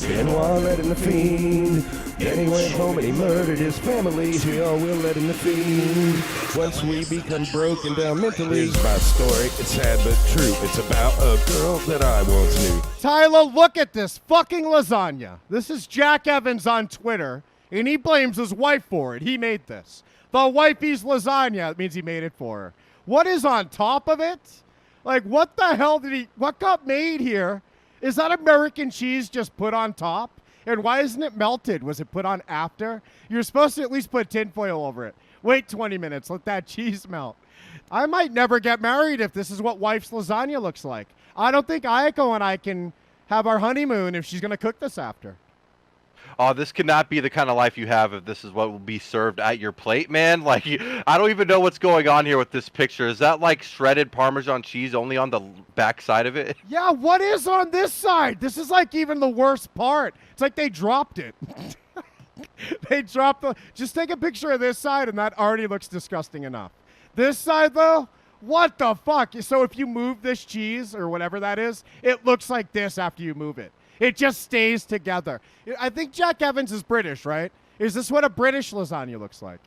Benoit led in the fiend. Then he went home and he murdered his family. We all will let in the fiend. Once we become broken down mentally. Here's my story. It's sad but true. It's about a girl that I once knew. Tyler, look at this fucking lasagna. This is Jack Evans on Twitter, and he blames his wife for it. He made this. The wifey's lasagna. It means he made it for her. What is on top of it? Like, what the hell what got made here? Is that American cheese just put on top? And why isn't it melted? Was it put on after? You're supposed to at least put tinfoil over it. Wait 20 minutes. Let that cheese melt. I might never get married if this is what wife's lasagna looks like. I don't think Ayako and I can have our honeymoon if she's going to cook this after. Oh, this cannot be the kind of life you have if this is what will be served at your plate, man. Like, I don't even know what's going on here with this picture. Is that like shredded Parmesan cheese only on the back side of it? Yeah, what is on this side? This is like even the worst part. It's like they dropped it. They dropped just take a picture of this side and that already looks disgusting enough. This side though, what the fuck? So if you move this cheese or whatever that is, it looks like this after you move it. It just stays together. I think Jack Evans is British, right? Is this what a British lasagna looks like?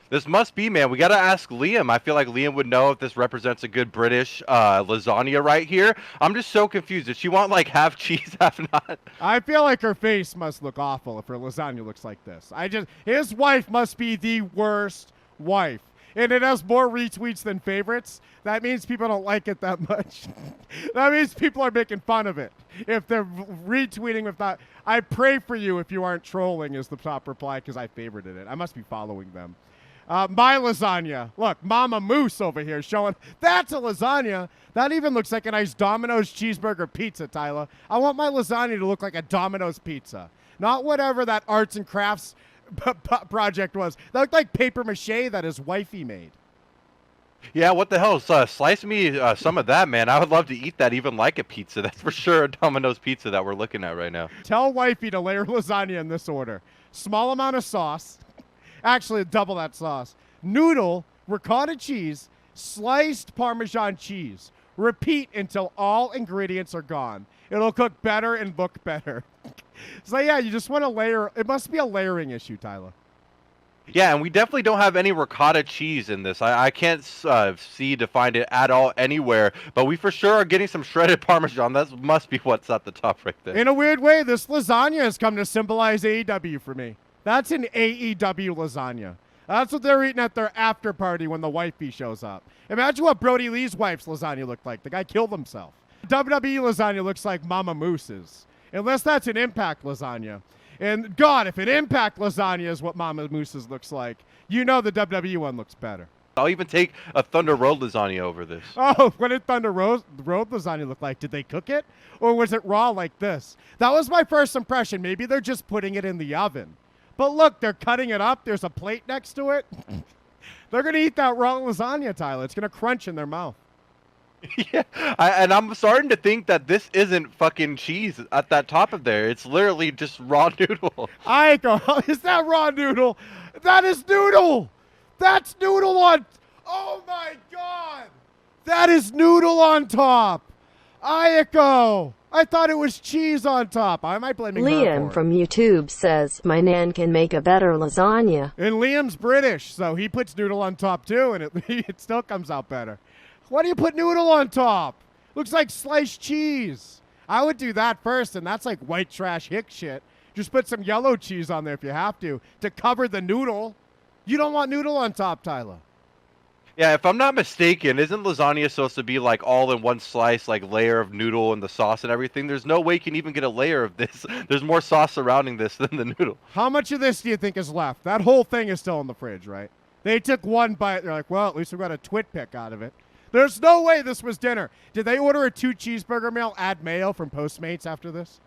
This must be, man. We got to ask Liam. I feel like Liam would know if this represents a good British lasagna right here. I'm just so confused. Did she want like half cheese, half not? I feel like her face must look awful if her lasagna looks like this. His wife must be the worst wife. And it has more retweets than favorites. That means people don't like it that much. That means people are making fun of it. If they're retweeting with that, I pray for you if you aren't trolling is the top reply because I favorited it. I must be following them. My lasagna. Look, Mama Moose over here showing. That's a lasagna. That even looks like a nice Domino's cheeseburger pizza, Tyler. I want my lasagna to look like a Domino's pizza. Not whatever that arts and crafts project was. That looked like paper mache that his wifey made. Yeah, what the hell? Slice me some of that, man. I would love to eat that even like a pizza. That's for sure a Domino's pizza that we're looking at right now. Tell wifey to layer lasagna in this order. Small amount of sauce. Actually, double that sauce. Noodle, ricotta cheese, sliced Parmesan cheese. Repeat until all ingredients are gone. It'll cook better and look better. So yeah, you just want to layer. It must be a layering issue, Tyler. Yeah, and we definitely don't have any ricotta cheese in this. I can't see to find it at all anywhere, but we for sure are getting some shredded Parmesan. That must be what's at the top right there. In a weird way, this lasagna has come to symbolize AEW for me. That's an AEW lasagna. That's what they're eating at their after party when the wifey shows up. Imagine what Brody Lee's wife's lasagna looked like. The guy killed himself. WWE lasagna looks like Mama Moose's. Unless that's an Impact lasagna. And God, if an Impact lasagna is what Mama Moose's looks like, you know the WWE one looks better. I'll even take a Thunder Road lasagna over this. Oh, what did Thunder Road lasagna look like? Did they cook it? Or was it raw like this? That was my first impression. Maybe they're just putting it in the oven. But look, they're cutting it up. There's a plate next to it. They're going to eat that raw lasagna, Tyler. It's going to crunch in their mouth. Yeah, and I'm starting to think that this isn't fucking cheese at that top of there. It's literally just raw noodle. Is that raw noodle? That is noodle. That's noodle on. Oh my God. That is noodle on top. Ayako. I thought it was cheese on top. I might blaming her Liam for from YouTube says, my nan can make a better lasagna. And Liam's British, so he puts noodle on top too, and it still comes out better. Why do you put noodle on top? Looks like sliced cheese. I would do that first, and that's like white trash hick shit. Just put some yellow cheese on there if you have to cover the noodle. You don't want noodle on top, Tyler. Yeah, if I'm not mistaken, isn't lasagna supposed to be like all in one slice, like layer of noodle and the sauce and everything? There's no way you can even get a layer of this. There's more sauce surrounding this than the noodle. How much of this do you think is left? That whole thing is still in the fridge, right? They took one bite. They're like, well, at least we got a twit pick out of it. There's no way this was dinner. Did they order a 2-cheeseburger meal, add mayo from Postmates after this?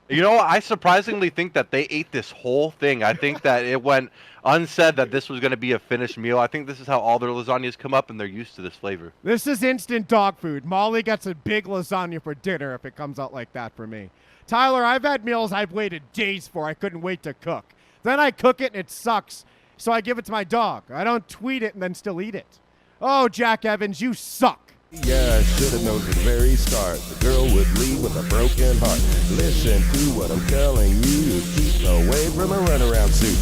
You know, I surprisingly think that they ate this whole thing. I think that it went unsaid that this was going to be a finished meal. I think this is how all their lasagnas come up, and they're used to this flavor. This is instant dog food. Molly gets a big lasagna for dinner if it comes out like that for me. Tyler, I've had meals I've waited days for. I couldn't wait to cook. Then I cook it, and it sucks, so I give it to my dog. I don't tweet it and then still eat it. Oh, Jack Evans, you suck. Yeah, I should have known from the very start. The girl would leave with a broken heart. Listen to what I'm telling you. Keep away from a runaround suit.